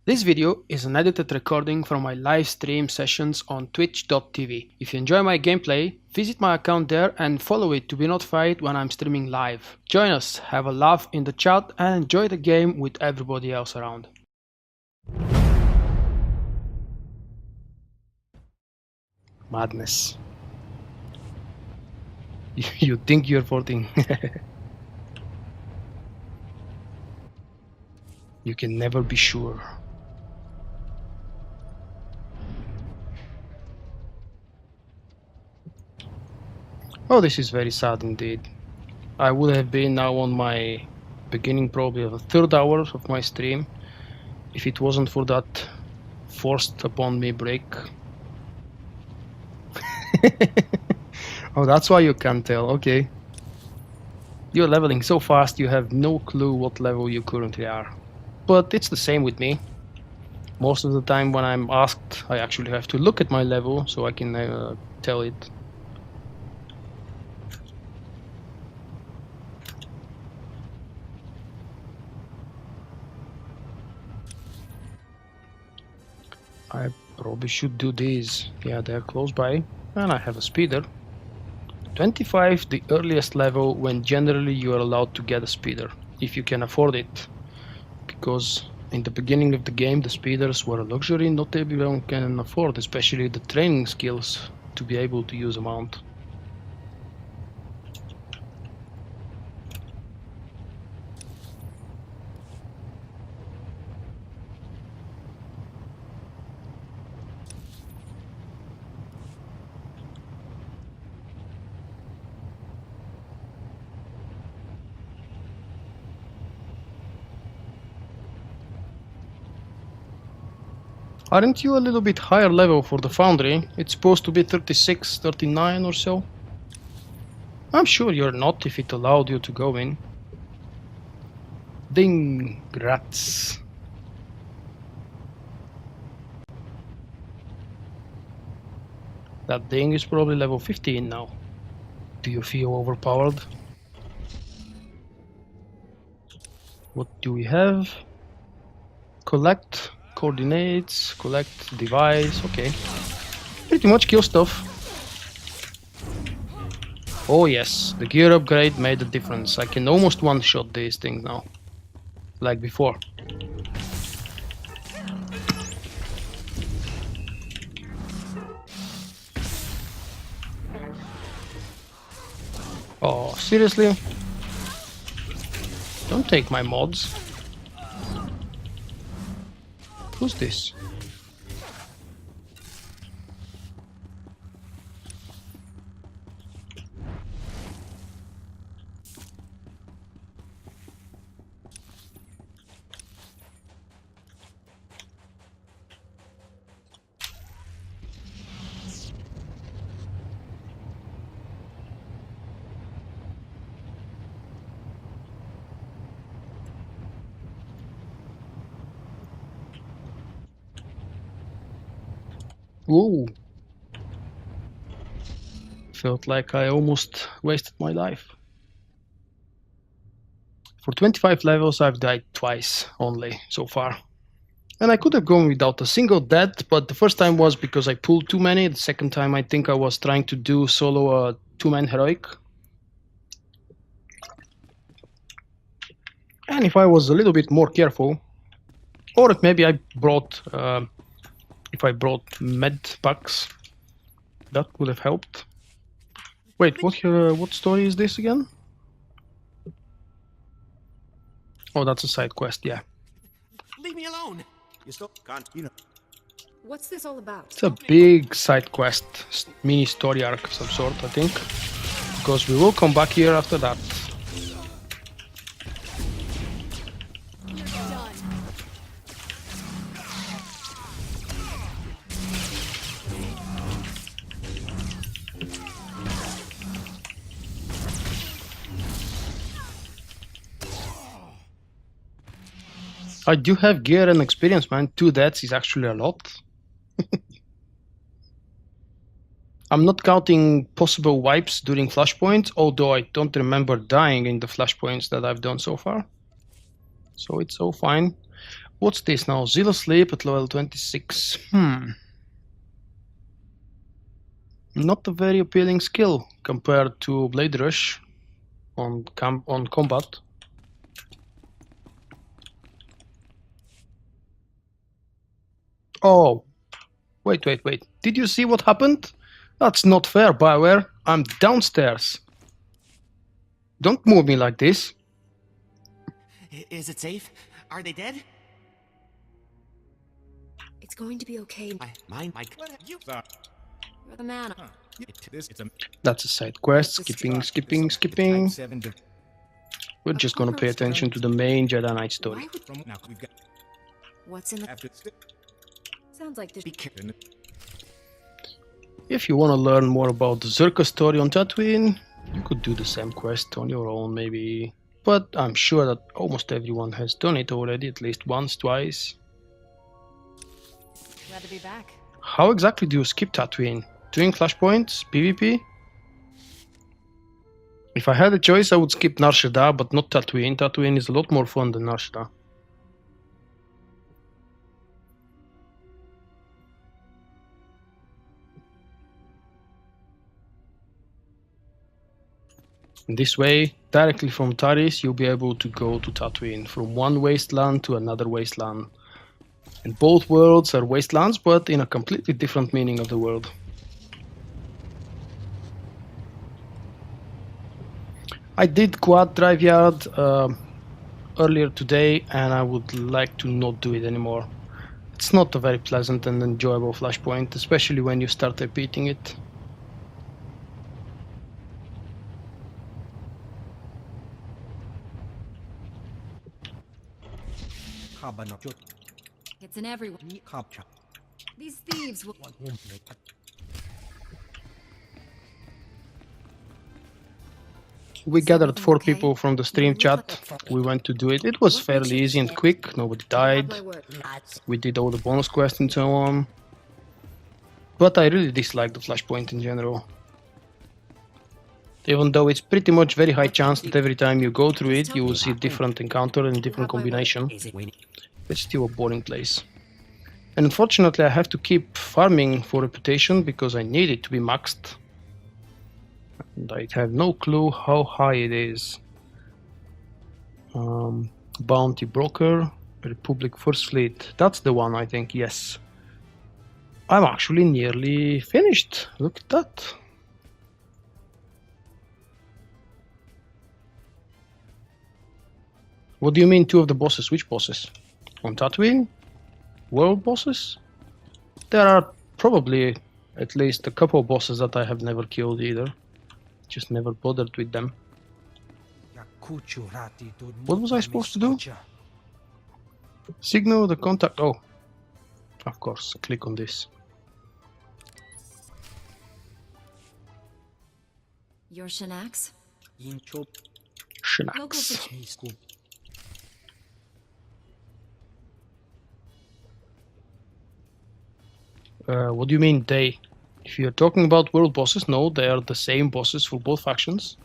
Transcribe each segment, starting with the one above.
This video is an edited recording from my live stream sessions on twitch.tv. If you enjoy my gameplay, visit my account there and follow it to be notified when I'm streaming live. Join us, have a laugh in the chat and enjoy the game with everybody else around. Madness. You think you're 14. You can never be sure. Oh, this is very sad indeed. I would have been now on my beginning probably of the third hour of my stream if it wasn't for that forced upon me break. Oh, that's why you can't tell. Okay. You're leveling so fast you have no clue what level you currently are. But it's the same with me. Most of the time when I'm asked, I actually have to look at my level so I can tell it. I probably should do these. Yeah, they're close by. And I have a speeder. 25, the earliest level when generally you are allowed to get a speeder, if you can afford it. Because in the beginning of the game, the speeders were a luxury not everyone can afford, especially the training skills to be able to use a mount. Aren't you a little bit higher level for the foundry? It's supposed to be 36, 39 or so. I'm sure you're not if it allowed you to go in. Ding, rats. That thing is probably level 15 now. Do you feel overpowered? What do we have? Collect coordinates, collect device, okay. Pretty much kill stuff. Oh yes, the gear upgrade made a difference. I can almost one-shot these things now. Like before. Oh, seriously? Don't take my mods. Who's this? Whoa. Felt like I almost wasted my life. For 25 levels I've died twice only so far. And I could have gone without a single death, but the first time was because I pulled too many. The second time I think I was trying to do solo a two-man heroic. And if I was a little bit more careful, or if maybe I brought if I brought med packs, that would have helped. Wait, what story is this again? Oh, that's a side quest, yeah. Leave me alone. You still can't, you know. What's this all about? It's a big side quest, mini story arc of some sort, I think. Because we will come back here after that. I do have gear and experience, man. 2 deaths is actually a lot. I'm not counting possible wipes during Flashpoints, although I don't remember dying in the Flashpoints that I've done so far. So it's all fine. What's this now? Zealous Sleep at level 26. Not a very appealing skill compared to Blade Rush on combat. Oh, wait. Did you see what happened? That's not fair, BioWare. I'm downstairs. Don't move me like this. Is it safe? Are they dead? It's going to be okay. Mine. What you are? You're the man. That's a side quest. Skipping. We're just gonna pay attention to the main Jedi Knight story. Now we've got. What's in the... Sounds like this... Be careful. If you want to learn more about the Zerka story on Tatooine, you could do the same quest on your own, maybe. But I'm sure that almost everyone has done it already, at least once, twice. Glad to be back. How exactly do you skip Tatooine? Doing Flashpoints? PvP? If I had a choice, I would skip Nar Shaddaa, but not Tatooine. Tatooine is a lot more fun than Nar Shaddaa. In this way, directly from Taris, you'll be able to go to Tatooine, from one wasteland to another wasteland. And both worlds are wastelands, but in a completely different meaning of the word. I did Quad Drive Yard earlier today, and I would like to not do it anymore. It's not a very pleasant and enjoyable flashpoint, especially when you start repeating it. It's in everyone. These thieves will... We gathered 4 people from the stream chat. We went to do it. It was fairly easy and quick. Nobody died. We did all the bonus quests and so on. But I really dislike the flashpoint in general. Even though it's pretty much very high chance that every time you go through it, you will see a different encounter and different combination. It's still a boring place. And unfortunately I have to keep farming for reputation because I need it to be maxed. And I have no clue how high it is. Bounty Broker, Republic First Fleet. That's the one, I think, yes. I'm actually nearly finished. Look at that. What do you mean 2 of the bosses? Which bosses? On Tatooine? World bosses? There are probably at least a couple of bosses that I have never killed either. Just never bothered with them. What was I supposed to do? Signal the contact. Oh, of course, click on this. Your Shanaks? Shanaks. What do you mean they? If you're talking about world bosses, no, they are the same bosses for both factions.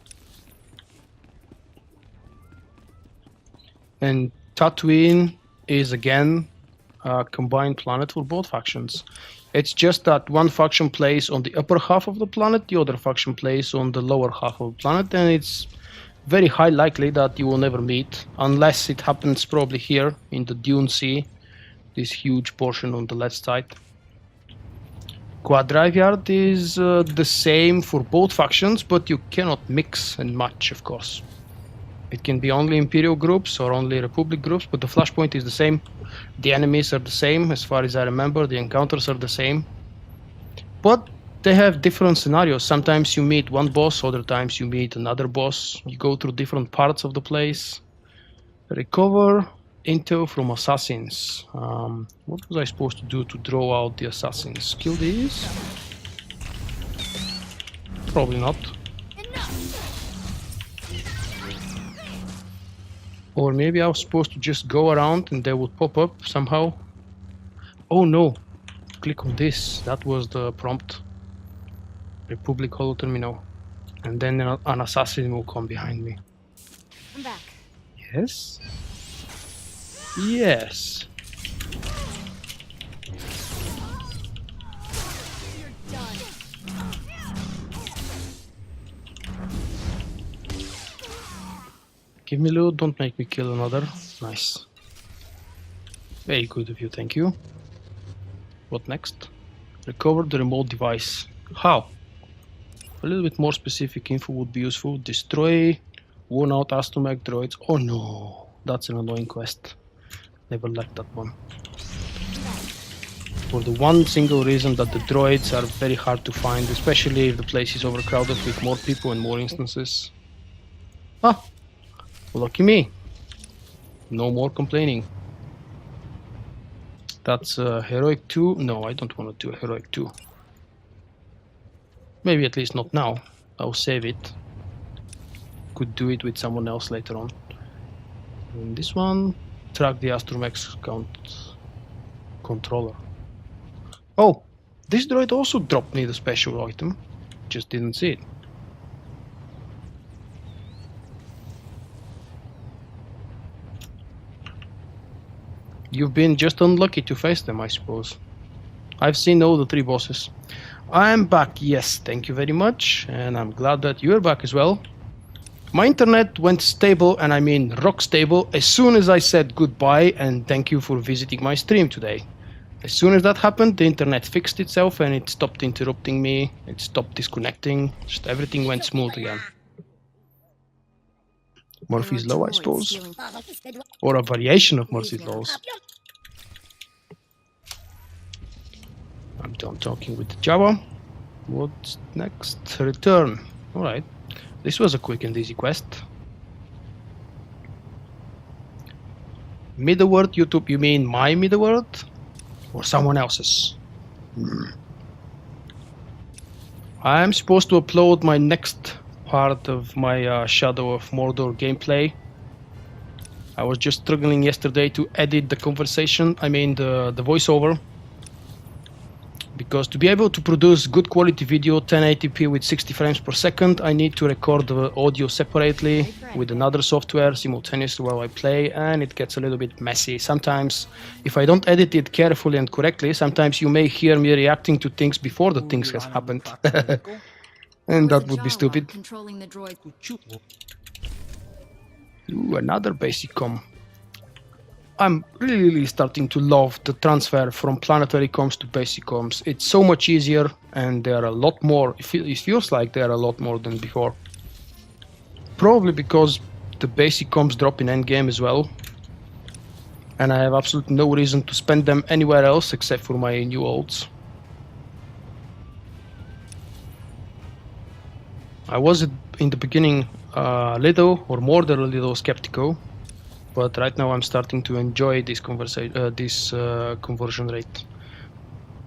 And Tatooine is again a combined planet for both factions. It's just that one faction plays on the upper half of the planet, the other faction plays on the lower half of the planet, and it's very high likely that you will never meet, unless it happens probably here in the Dune Sea, this huge portion on the left side. Quad Drive Yard is the same for both factions, but you cannot mix and match, of course. It can be only Imperial groups or only Republic groups, but the flashpoint is the same. The enemies are the same, as far as I remember, the encounters are the same. But they have different scenarios. Sometimes you meet one boss, other times you meet another boss. You go through different parts of the place. Recover intel from assassins. What was I supposed to do to draw out the assassins? Kill these? Probably not. Or maybe I was supposed to just go around and they would pop up somehow. Oh no! Click on this. That was the prompt. Republic Holo Terminal. And then an assassin will come behind me. I'm back. Yes? Yes. Give me loot, don't make me kill another. Nice. Very good of you, thank you. What next? Recover the remote device. How? A little bit more specific info would be useful. Destroy worn out astromech droids. Oh no, that's an annoying quest. Never liked that one. For the one single reason that the droids are very hard to find, especially if the place is overcrowded with more people and more instances. Ah, lucky me. No more complaining. That's Heroic 2. No, I don't want to do a Heroic 2. Maybe at least not now. I'll save it. Could do it with someone else later on. And this one, track the astromech count controller. Oh, this droid also dropped me the special item. Just didn't see it. You've been just unlucky to face them, I suppose. I've seen all the 3 bosses. I'm back, yes, thank you very much. And I'm glad that you're back as well. My internet went stable, and I mean rock stable, as soon as I said goodbye and thank you for visiting my stream today. As soon as that happened, the internet fixed itself and it stopped interrupting me, it stopped disconnecting, just everything went smooth again. Murphy's Law, I suppose. Or a variation of Murphy's Laws. I'm done talking with Java. What's next? Return. Alright. This was a quick and easy quest. Middleword YouTube, you mean my middleword? Or someone else's? I'm supposed to upload my next part of my Shadow of Mordor gameplay. I was just struggling yesterday to edit the conversation, I mean the voiceover. Because to be able to produce good quality video 1080p with 60 frames per second, I need to record the audio separately with another software simultaneously while I play, and it gets a little bit messy. Sometimes, if I don't edit it carefully and correctly, sometimes you may hear me reacting to things before the things has happened. And that would be stupid. Ooh, another basic com. I'm really starting to love the transfer from planetary comms to basic comms. It's so much easier, and there are a lot more. It feels like there are a lot more than before. Probably because the basic comms drop in endgame as well. And I have absolutely no reason to spend them anywhere else except for my new olds. I was in the beginning little or more than a little skeptical. But right now I'm starting to enjoy this conversion rate.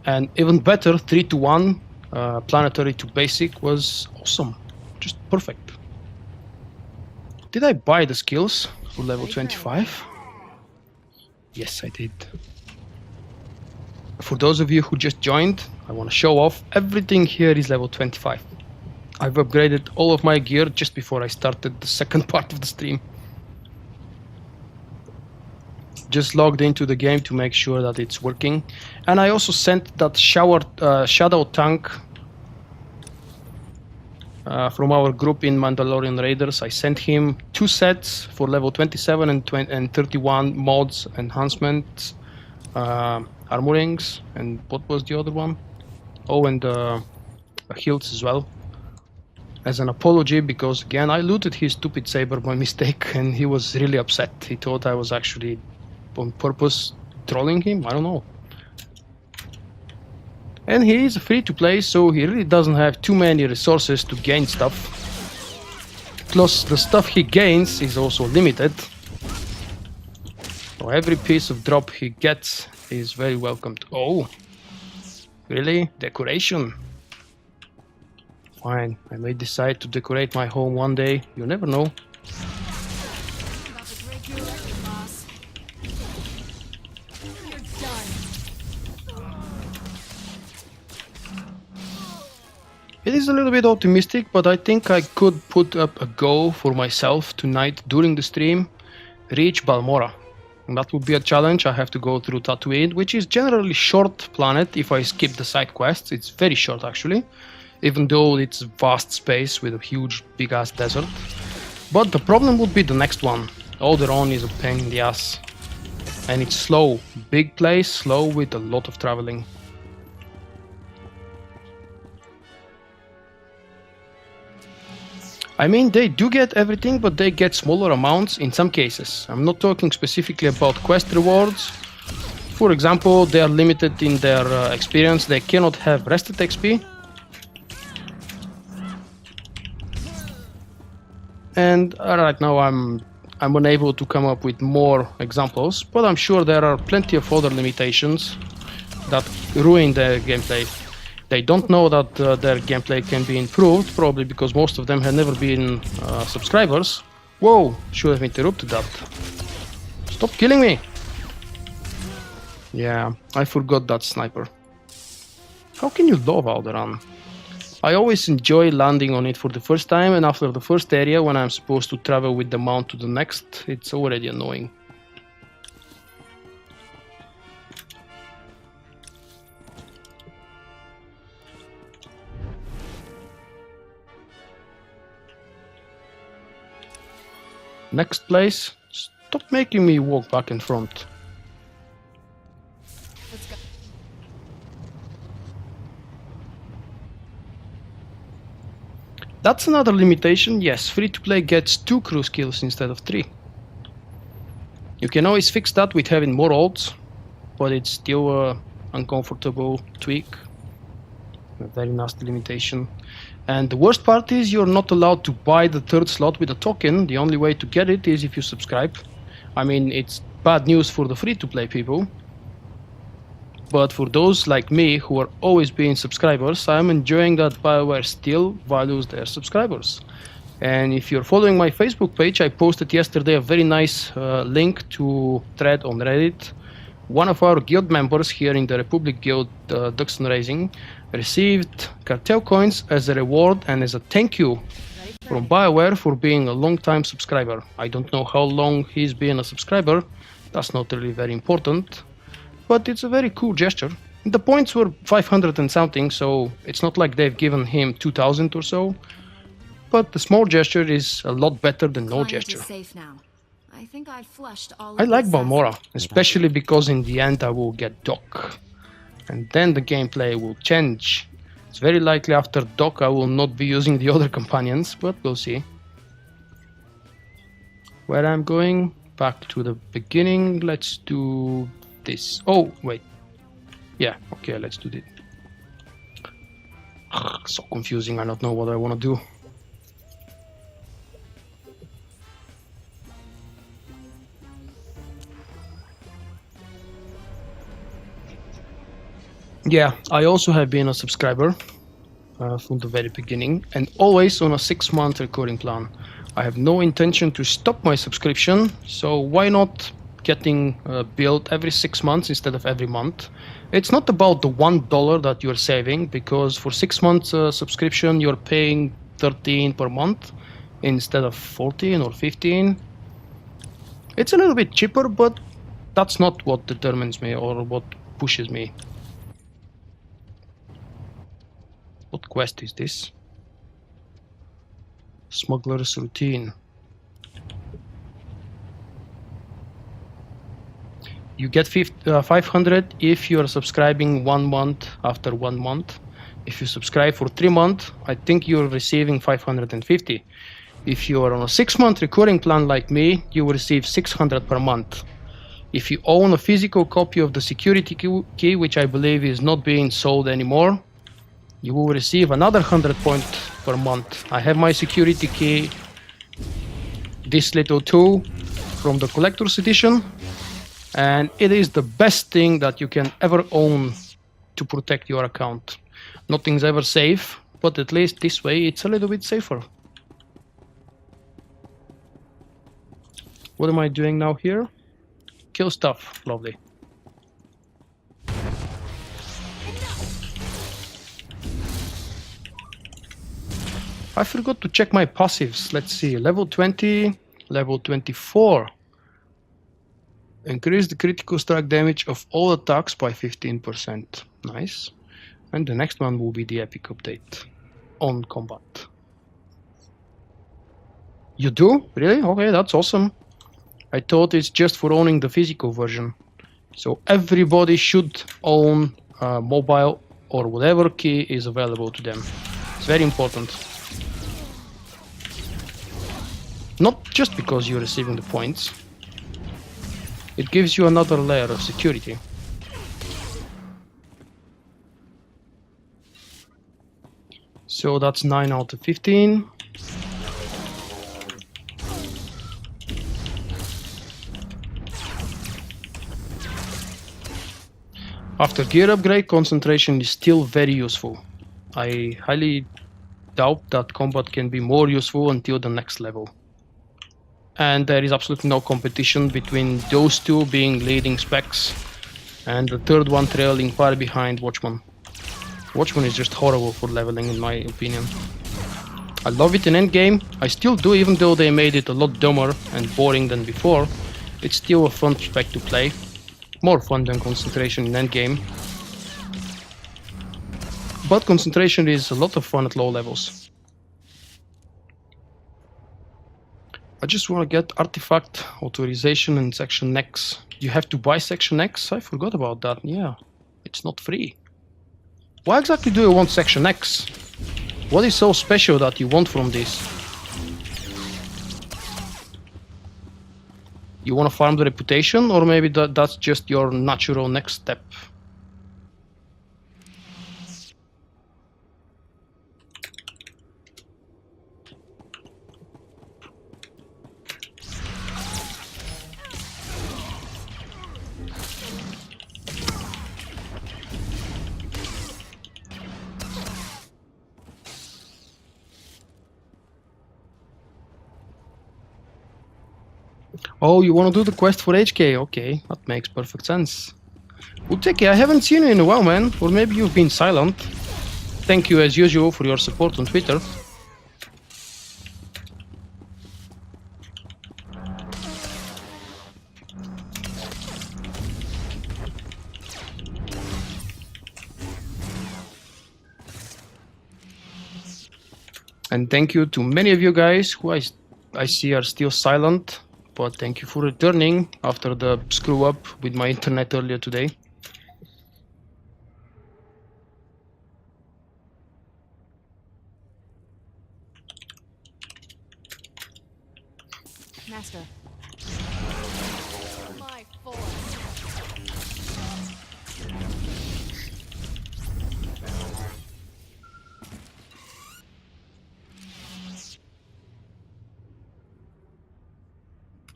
And even better, 3-to-1, planetary to basic was awesome. Just perfect. Did I buy the skills for level 25? Yes, I did. For those of you who just joined, I want to show off. Everything here is level 25. I've upgraded all of my gear just before I started the second part of the stream. Just logged into the game to make sure that it's working. And I also sent that shadow tank from our group in Mandalorian Raiders. I sent him 2 sets for level 27 and 31 mods, enhancements, armorings, and what was the other one? Oh, and heals as well. As an apology, because again I looted his stupid saber by mistake, and he was really upset. He thought I was actually on purpose trolling him, I don't know. And he is free to play, so he really doesn't have too many resources to gain stuff. Plus the stuff he gains is also limited. So every piece of drop he gets is very welcomed. Oh, really? Decoration? Fine, I may decide to decorate my home one day, you never know. It is a little bit optimistic, but I think I could put up a goal for myself tonight during the stream, reach Balmora. And that would be a challenge. I have to go through Tatooine, which is generally short planet if I skip the side quests. It's very short actually, even though it's vast space with a huge big ass desert. But the problem would be the next one. Alderaan is a pain in the ass. And it's slow. Big place, slow with a lot of traveling. I mean, they do get everything, but they get smaller amounts in some cases. I'm not talking specifically about quest rewards. For example, they are limited in their experience. They cannot have rested XP. And right now I'm unable to come up with more examples, but I'm sure there are plenty of other limitations that ruin their gameplay. They don't know that their gameplay can be improved, probably because most of them have never been subscribers. Whoa, should have interrupted that. Stop killing me! Yeah, I forgot that sniper. How can you love Alderaan? I always enjoy landing on it for the first time, and after the first area, when I'm supposed to travel with the mount to the next, it's already annoying. Next place, stop making me walk back and front. Let's go. That's another limitation. Yes, free-to-play gets 2 cruise kills instead of 3. You can always fix that with having more ults, but it's still an uncomfortable tweak. A very nasty limitation. And the worst part is you're not allowed to buy the 3rd slot with a token. The only way to get it is if you subscribe. I mean, it's bad news for the free-to-play people. But for those like me who are always being subscribers, I'm enjoying that BioWare still values their subscribers. And if you're following my Facebook page, I posted yesterday a very nice link to thread on Reddit. One of our guild members here in the Republic Guild, Duxton Racing, received cartel coins as a reward and as a thank you from BioWare for being a long-time subscriber. I don't know how long he's been a subscriber. That's not really very important. But it's a very cool gesture. The points were 500 and something, so it's not like they've given him 2000 or so. But the small gesture is a lot better than no Client is gesture. safe now. I think I've flushed all I of like the Balmora, assassins. especially because in the end I will get Doc. And then the gameplay will change. It's very likely after Doc I will not be using the other companions, but we'll see. Where I'm going? Back to the beginning. Let's do this. Oh, wait. Yeah, okay, let's do this. So confusing, I don't know what I want to do. Yeah, I also have been a subscriber from the very beginning, and always on a 6-month recording plan. I have no intention to stop my subscription, so why not getting billed every 6 months instead of every month? It's not about the $1 that you're saving, because for 6 months subscription you're paying 13 per month instead of 14 or 15. It's a little bit cheaper, but that's not what determines me or what pushes me. What quest is this? Smuggler's routine. You get 500 if you are subscribing 1 month after 1 month. If you subscribe for 3 months, I think you're receiving 550. If you are on a 6-month recurring plan like me, you will receive 600 per month. If you own a physical copy of the security key, which I believe is not being sold anymore, you will receive another 100 points per month. I have my security key, this little tool from the collector's edition, and it is the best thing that you can ever own to protect your account. Nothing's ever safe, but at least this way it's a little bit safer. What am I doing now here? Kill stuff. Lovely. I forgot to check my passives. Let's see. Level 20, level 24. Increase the critical strike damage of all attacks by 15%. Nice. And the next one will be the epic update on combat. You do? Really? Okay, that's awesome. I thought it's just for owning the physical version. So everybody should own mobile or whatever key is available to them. It's very important. Not just because you're receiving the points. It gives you another layer of security. So that's 9 out of 15. After gear upgrade, concentration is still very useful. I highly doubt that combat can be more useful until the next level. And there is absolutely no competition between those two being leading specs and the third one trailing far behind Watchman. Watchman is just horrible for leveling in my opinion. I love it in endgame, I still do, even though they made it a lot dumber and boring than before. It's still a fun spec to play. More fun than concentration in endgame. But concentration is a lot of fun at low levels. I just want to get artifact authorization in section X. You have to buy section X? I forgot about that. Yeah, it's not free. Why exactly do you want section X? What is so special that you want from this? You want to farm the reputation, or maybe that's just your natural next step? Oh, you want to do the quest for HK? Okay, that makes perfect sense. Uteki, I haven't seen you in a while, man. Or maybe you've been silent. Thank you as usual for your support on Twitter. And thank you to many of you guys who I see are still silent. But thank you for returning after the screw up with my internet earlier today. Master. My force.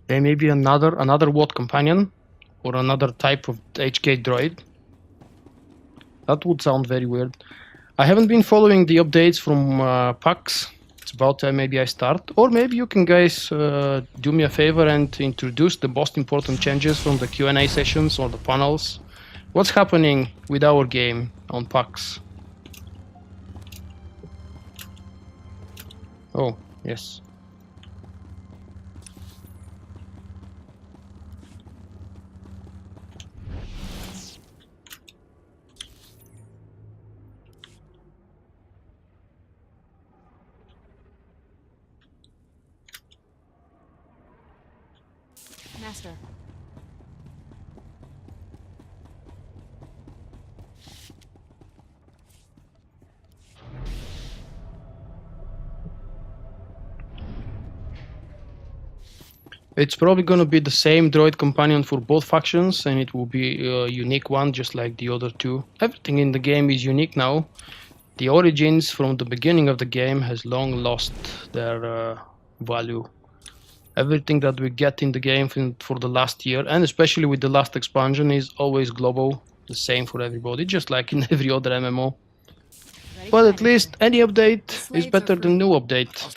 Okay, maybe another WOT companion or another type of HK droid. That would sound very weird. I haven't been following the updates from PAX. It's about time maybe I start. Or maybe you can guys do me a favor and introduce the most important changes from the Q&A sessions or the panels. What's happening with our game on PAX? Oh, yes. Master. It's probably going to be the same droid companion for both factions, and it will be a unique one just like the other two. Everything in the game is unique now. The origins from the beginning of the game has long lost their value. Everything that we get in the game for the last year, and especially with the last expansion, is always global, the same for everybody, just like in every other MMO. But at least any update is better than no update,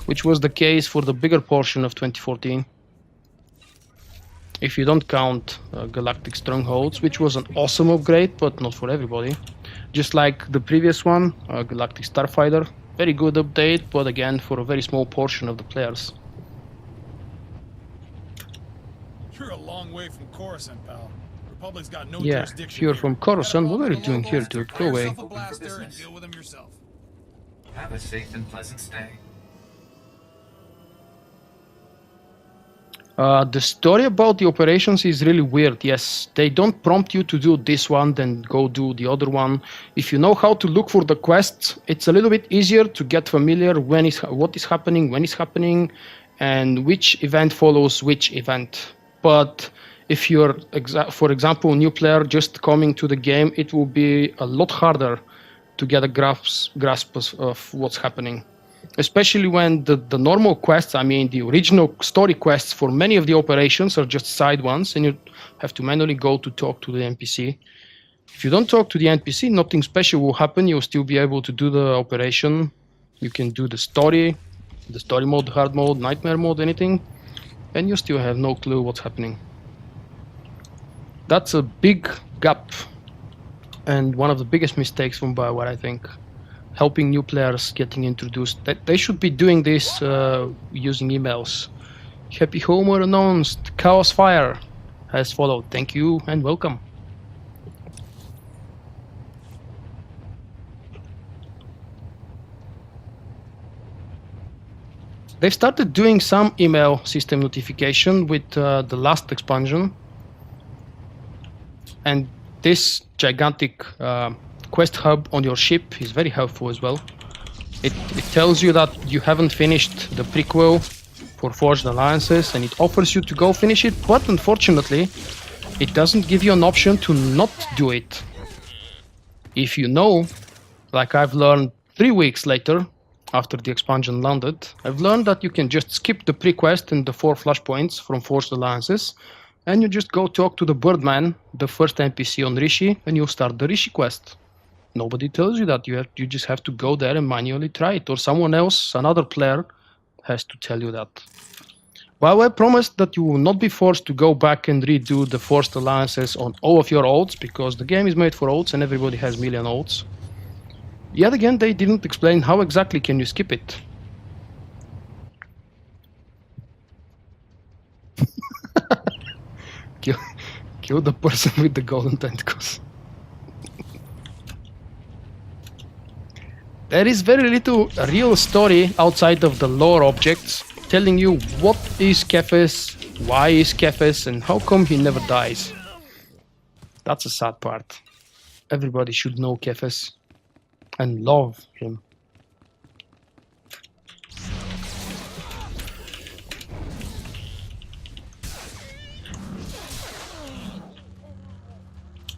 which was the case for the bigger portion of 2014. If you don't count Galactic Strongholds, which was an awesome upgrade, but not for everybody. Just like the previous one, Galactic Starfighter, very good update, but again for a very small portion of the players. You're a long way from Coruscant, pal. Republic's got no Yeah, jurisdiction if you're here. from Coruscant, what are you doing here, dude? Go away. Yourself a blaster and deal with them yourself. Have a safe and pleasant stay. The story about the operations is really weird. Yes, they don't prompt you to do this one, then go do the other one. If you know how to look for the quests, it's a little bit easier to get familiar what is happening, when it's happening, and which event follows which event. But if you're, for example, a new player just coming to the game, it will be a lot harder to get a grasp of what's happening. Especially when the normal quests, I mean the original story quests for many of the operations are just side ones, and you have to manually go to talk to the NPC. If you don't talk to the NPC, nothing special will happen. You'll still be able to do the operation. You can do the story mode, hard mode, nightmare mode, anything, and you still have no clue what's happening. That's a big gap, and one of the biggest mistakes from BioWare, I think. Helping new players getting introduced. They should be doing this using emails. Happy Homer announced. Chaos Fire has followed. Thank you and welcome. They started doing some email system notification with the last expansion. And this gigantic quest hub on your ship is very helpful as well. It tells you that you haven't finished the prequel for Forged Alliances, and it offers you to go finish it, but unfortunately it doesn't give you an option to not do it. If you know, like I've learned 3 weeks later after the expansion landed, I've learned that you can just skip the pre-quest and the 4 flashpoints from Forged Alliances, and you just go talk to the Birdman, the first NPC on Rishi, and you'll start the Rishi quest. Nobody tells you that. You just have to go there and manually try it, or someone else, another player, has to tell you that. While I promised that you will not be forced to go back and redo the Forced Alliances on all of your ults, because the game is made for ults and everybody has million ults. Yet again, they didn't explain how exactly can you skip it. Kill the person with the golden tentacles. There is very little real story outside of the lore objects, telling you what is Kefes, why is Kefes, and how come he never dies. That's a sad part. Everybody should know Kefes and love him.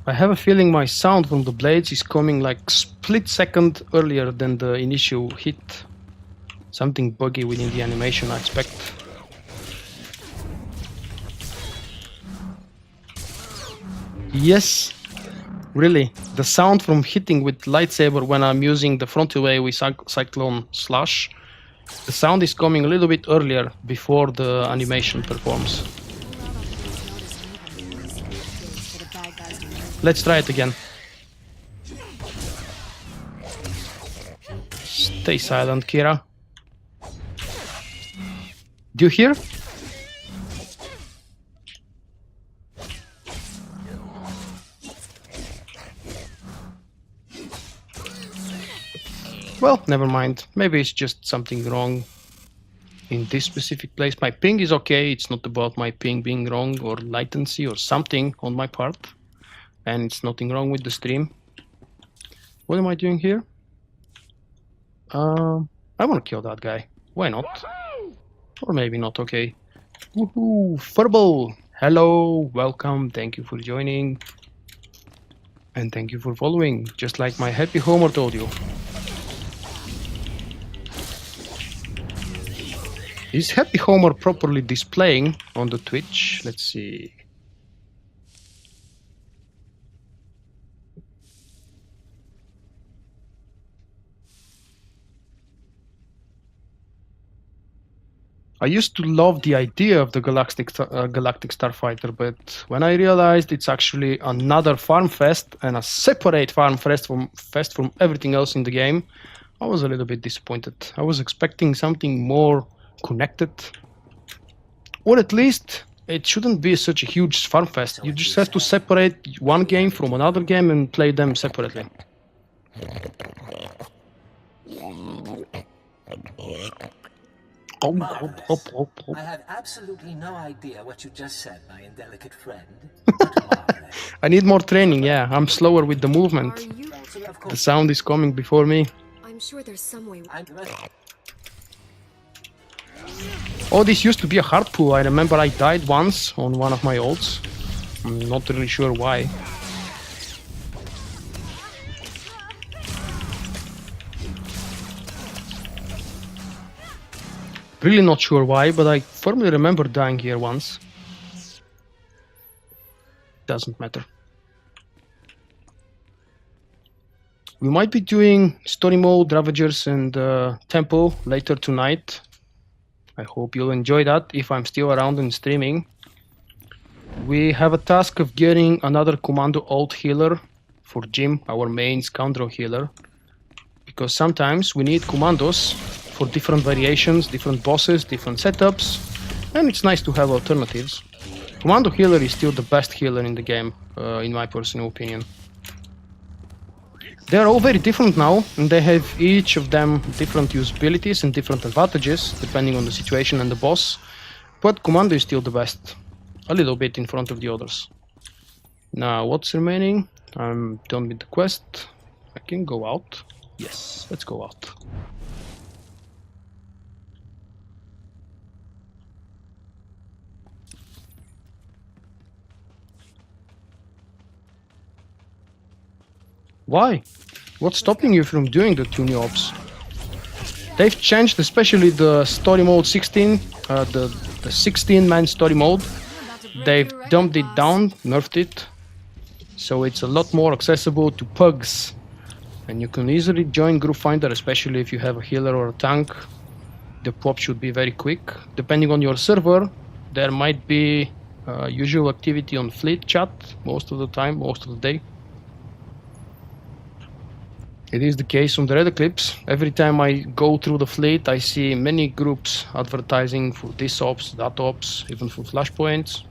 I have a feeling my sound from the blades is coming like split second earlier than the initial hit. Something buggy within the animation, I expect. Yes, really. The sound from hitting with lightsaber when I'm using the frontal way with Cyclone Slash, the sound is coming a little bit earlier before the animation performs. Let's try it again. Stay silent, Kira. Do you hear? Well, never mind. Maybe it's just something wrong in this specific place. My ping is okay. It's not about my ping being wrong or latency or something on my part. And it's nothing wrong with the stream. What am I doing here? I want to kill that guy. Why not? Or maybe not, okay. Woohoo! Furball! Hello, welcome, thank you for joining. And thank you for following, just like my Happy Homer told you. Is Happy Homer properly displaying on the Twitch? Let's see. I used to love the idea of the Galactic Starfighter, but when I realized it's actually another farm fest and a separate farm fest from everything else in the game, I was a little bit disappointed. I was expecting something more connected, or at least it shouldn't be such a huge farm fest. You just have to separate one game from another game and play them separately. Marvelous. I have absolutely no idea what you just said, my indelicate friend. But marvelous. I need more training, yeah. I'm slower with the movement. Are you? Of The course. sound is coming before me. I'm sure there's some way. Oh, this used to be a hard pool. I remember I died once on one of my ults. I'm not really sure why. Really not sure why, but I firmly remember dying here once. Doesn't matter. We might be doing story mode, Ravagers, and Temple later tonight. I hope you'll enjoy that if I'm still around and streaming. We have a task of getting another Commando ult healer for Jim, our main scoundrel healer. Because sometimes we need commandos for different variations, different bosses, different setups, and it's nice to have alternatives. Commando healer is still the best healer in the game, in my personal opinion. They are all very different now, and they have each of them different usabilities and different advantages, depending on the situation and the boss. But Commando is still the best, a little bit in front of the others. Now, what's remaining? I'm done with the quest. I can go out. Yes, let's go out. Why? What's stopping you from doing the 2 new ops? They've changed, especially the story mode 16, the 16-man story mode. They've dumped it down, nerfed it, so it's a lot more accessible to pugs. And you can easily join Group Finder, especially if you have a healer or a tank. The pop should be very quick. Depending on your server, there might be usual activity on fleet chat most of the time, most of the day. It is the case on the Red Eclipse. Every time I go through the fleet, I see many groups advertising for this ops, that ops, even for Flashpoints.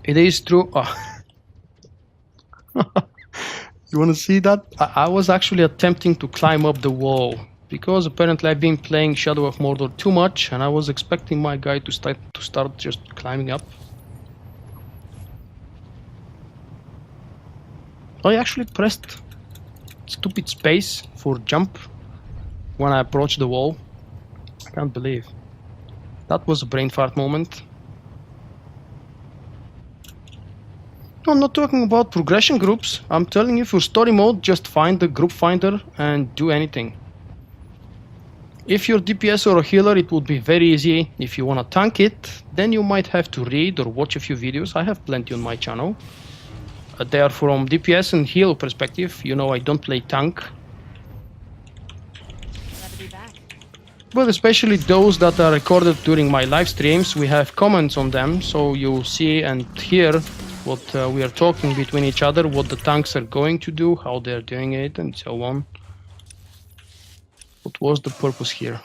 It is true. You want to see that? I was actually attempting to climb up the wall because apparently I've been playing Shadow of Mordor too much, and I was expecting my guy to start just climbing up. I actually pressed stupid space for jump when I approached the wall. I can't believe. That was a brain fart moment. No, I'm not talking about progression groups. I'm telling you, for story mode, just find the group finder and do anything. If you're DPS or a healer, it would be very easy. If you want to tank it, then you might have to read or watch a few videos. I have plenty on my channel. They are from DPS and heal perspective. You know, I don't play tank. But especially those that are recorded during my live streams, we have comments on them, so you see and hear what we are talking between each other, what the tanks are going to do, how they're doing it, and so on. What was the purpose here?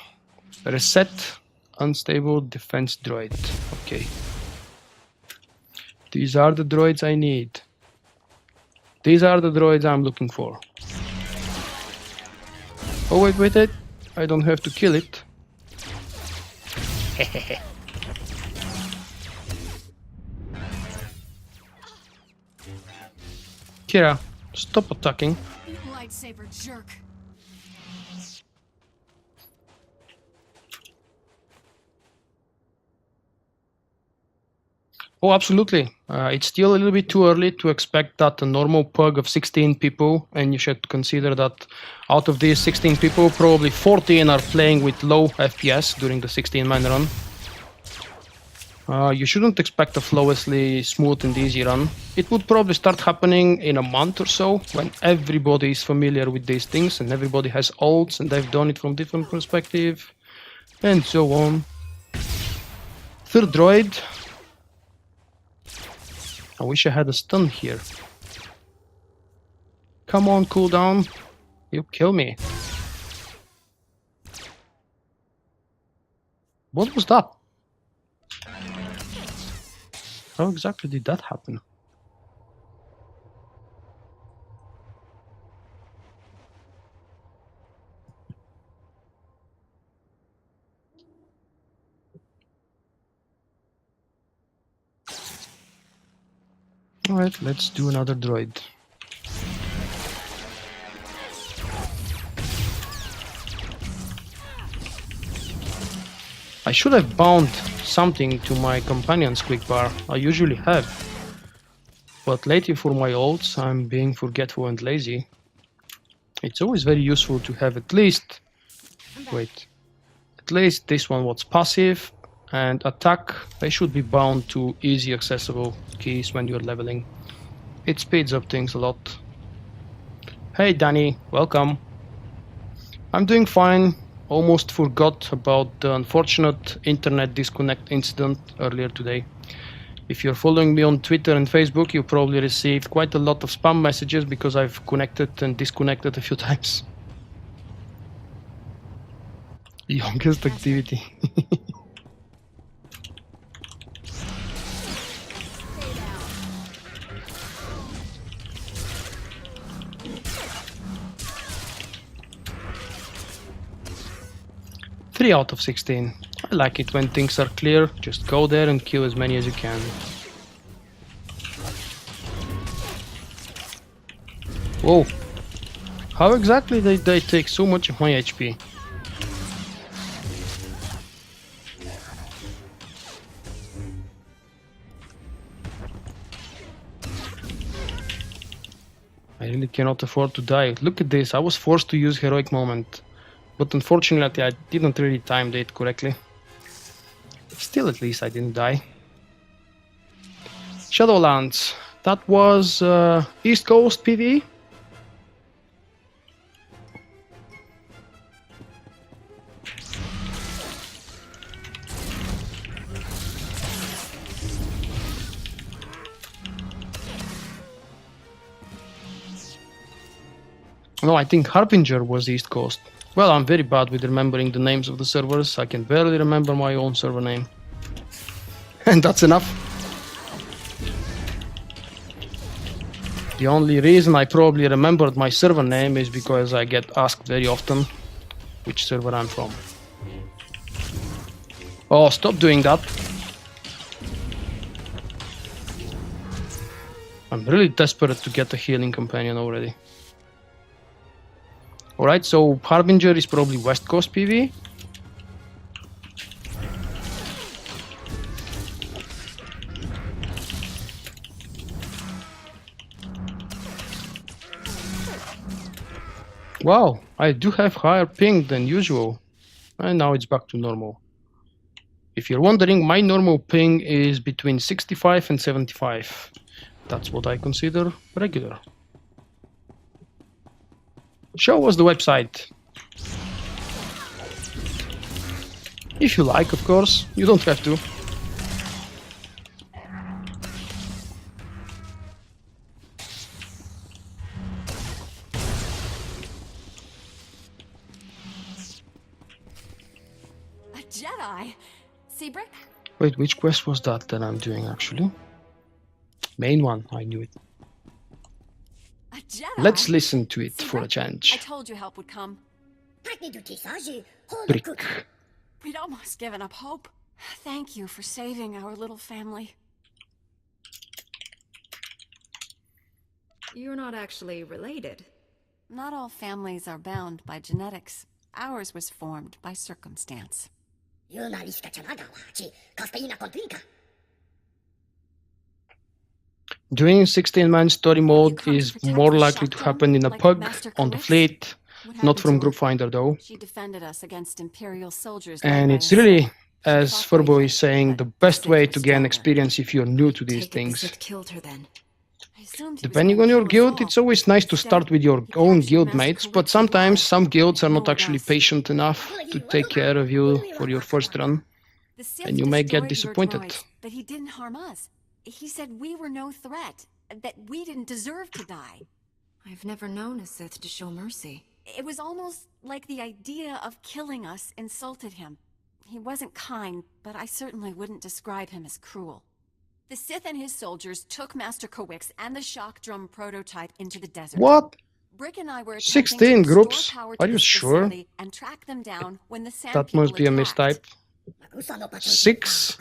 Reset unstable defense droid. Okay. These are the droids I need. These are the droids I'm looking for. Oh, wait. I don't have to kill it. Kira, stop attacking. Lightsaber jerk. Oh, absolutely. It's still a little bit too early to expect that a normal pug of 16 people, and you should consider that out of these 16 people, probably 14 are playing with low FPS during the 16-man run. You shouldn't expect a flawlessly smooth and easy run. It would probably start happening in a month or so, when everybody is familiar with these things and everybody has ults and they've done it from different perspective, and so on. Third droid. I wish I had a stun here. Come on, cooldown. You kill me. What was that? How exactly did that happen? Alright, let's do another droid. I should have bound something to my companion's quick bar. I usually have. But lately for my ults, I'm being forgetful and lazy. It's always very useful to have at least... Wait. At least this one what's passive and attack. They should be bound to easy accessible keys when you're leveling. It speeds up things a lot. Hey Danny, welcome. I'm doing fine. Almost forgot about the unfortunate internet disconnect incident earlier today. If you're following me on Twitter and Facebook, you probably received quite a lot of spam messages because I've connected and disconnected a few times. Youngest activity. Three out of 16. I like it when things are clear, just go there and kill as many as you can. Whoa. How exactly did they take so much of my HP? I really cannot afford to die. Look at this, I was forced to use heroic moment. But unfortunately I didn't really time it correctly. Still, at least I didn't die. Shadowlands. That was East Coast PvE. No, I think Harbinger was East Coast. Well, I'm very bad with remembering the names of the servers. I can barely remember my own server name. And that's enough. The only reason I probably remembered my server name is because I get asked very often which server I'm from. Oh, stop doing that. I'm really desperate to get a healing companion already. Alright, so Harbinger is probably West Coast PvE. Wow, I do have higher ping than usual. And now it's back to normal. If you're wondering, my normal ping is between 65 and 75. That's what I consider regular. Show us the website. If you like, of course. You don't have to. A Jedi? Seabrick? Wait, which quest was that I'm doing actually? Main one, I knew it. A Jedi? Let's listen to it for a I change. told you help would come. Brick. We'd almost given up hope. Thank you for saving our little family. You're not actually related. Not all families are bound by genetics. Ours was formed by circumstance. Doing 16-man story mode is more likely to happen in a pug on the fleet, not from Group Finder though. She defended us against Imperial soldiers. And it's really, as Furbo is saying, the best way to gain experience if you're new to these things. It killed her then. Depending on your guild, it's always nice to start with your own guild mates, but sometimes some guilds are not actually patient enough to take care of you for your first run, and you may get disappointed. But he didn't harm us. He said we were no threat, that we didn't deserve to die. I've never known a Sith to show mercy. It was almost like the idea of killing us insulted him. He wasn't kind, but I certainly wouldn't describe him as cruel. The Sith and his soldiers took Master Kowix and the shock drum prototype into the desert. What? Brick and I were 16 to groups? power Are to you this sure? facility and track them down when the Sand That People must be a attacked. mistype. 6,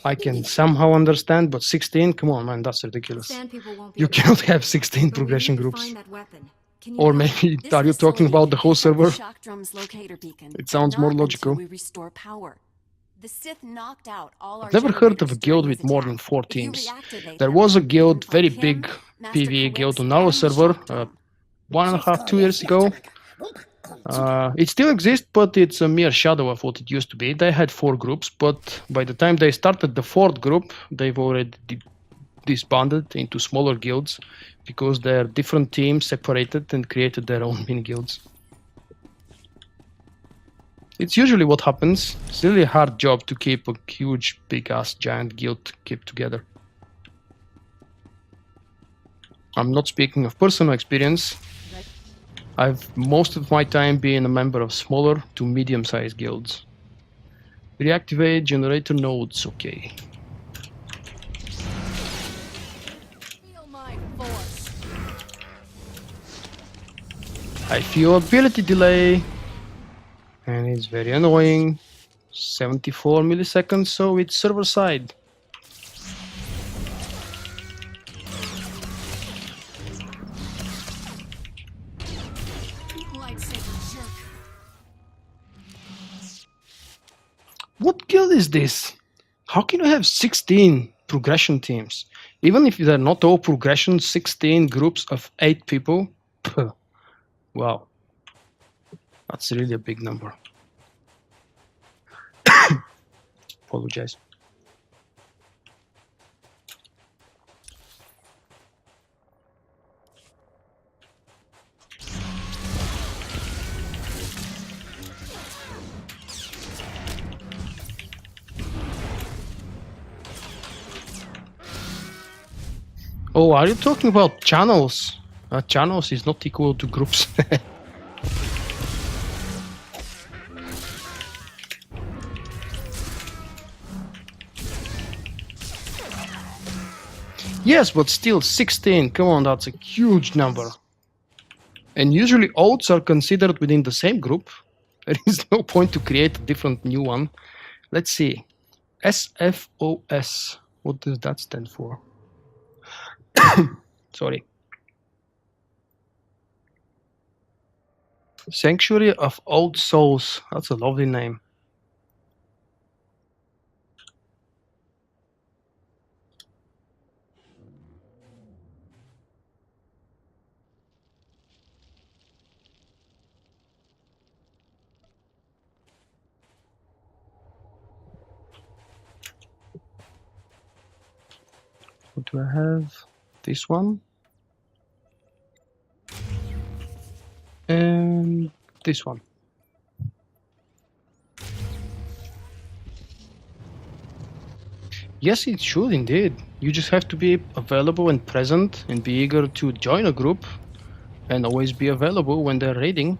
I can somehow understand, but 16, come on, man, that's ridiculous. Sand people won't be You able cannot to- have 16 but we progression need to groups. find that weapon. Can you Or help? maybe, This are you talking facility about the whole can pick up server? Shock Drum's locator beacon, It sounds but more not logical. until we restore power. The Sith knocked out all our I've never heard of a generators guild during with his more attack. than 4 If you teams. reactivate There them, was a we can guild, very find big him, Master PvE guild Kowix, on our and the server, Shock Drum. 1.5, 2 years ago. It still exists, but it's a mere shadow of what it used to be. They had 4 groups, but by the time they started the 4th group, they've already disbanded into smaller guilds because their different teams separated and created their own mini guilds. It's usually what happens. It's really a hard job to keep a huge, big-ass, giant guild kept together. I'm not speaking of personal experience. I've most of my time been a member of smaller to medium-sized guilds. Reactivate generator nodes, okay. Feel my force. I feel ability delay, and it's very annoying. 74 milliseconds, so it's server side. Lightsaber jerk. What guild is this? How can you have 16 progression teams? Even if they're not all progression, 16 groups of 8 people? Puh. Wow. That's really a big number. Apologize. Oh, are you talking about channels? Channels is not equal to groups. Yes, but still 16. Come on, that's a huge number. And usually oaths are considered within the same group. There is no point to create a different new one. Let's see. SFOS. What does that stand for? Sorry. Sanctuary of Old Souls. That's a lovely name. What do I have? This one. And this one. Yes, it should indeed. You just have to be available and present and be eager to join a group and always be available when they're raiding.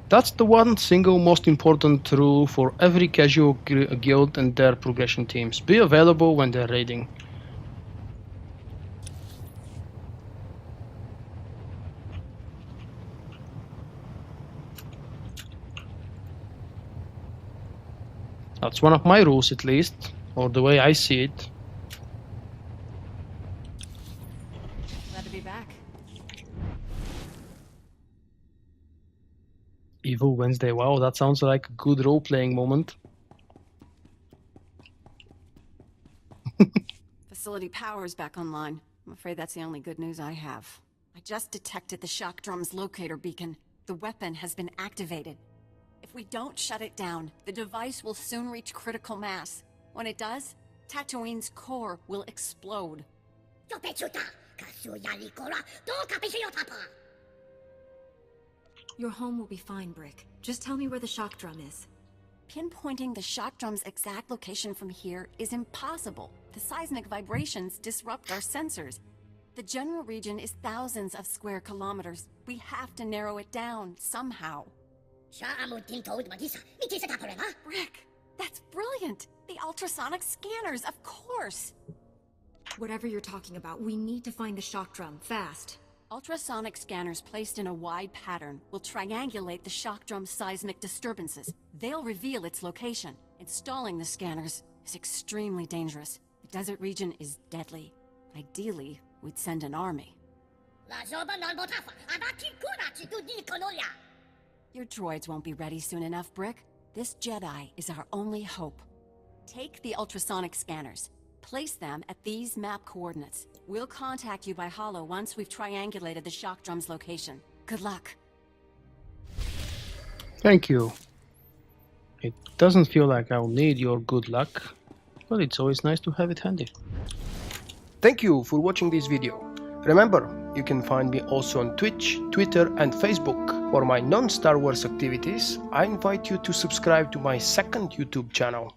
That's the one single most important rule for every casual guild and their progression teams. Be available when they're raiding. That's one of my rules, at least, or the way I see it. Glad to be back. Evil Wednesday. Wow, that sounds like a good role-playing moment. Facility power's back online. I'm afraid that's the only good news I have. I just detected the Shock Drum's locator beacon. The weapon has been activated. If we don't shut it down, the device will soon reach critical mass. When it does, Tatooine's core will explode. Your home will be fine, Brick. Just tell me where the shock drum is. Pinpointing the Shock Drum's exact location from here is impossible. The seismic vibrations disrupt our sensors. The general region is thousands of square kilometers. We have to narrow it down somehow. Rick, that's brilliant! The ultrasonic scanners, of course! Whatever you're talking about, we need to find the shock drum, fast. Ultrasonic scanners placed in a wide pattern will triangulate the Shock Drum's seismic disturbances. They'll reveal its location. Installing the scanners is extremely dangerous. The desert region is deadly. Ideally, we'd send an army. Your droids won't be ready soon enough, Brick. This Jedi is our only hope. Take the ultrasonic scanners. Place them at these map coordinates. We'll contact you by holo once we've triangulated the shock drum's location. Good luck. Thank you. It doesn't feel like I'll need your good luck, but it's always nice to have it handy. Thank you for watching this video. Remember, you can find me also on Twitch, Twitter and Facebook. For my non-Star Wars activities, I invite you to subscribe to my second YouTube channel.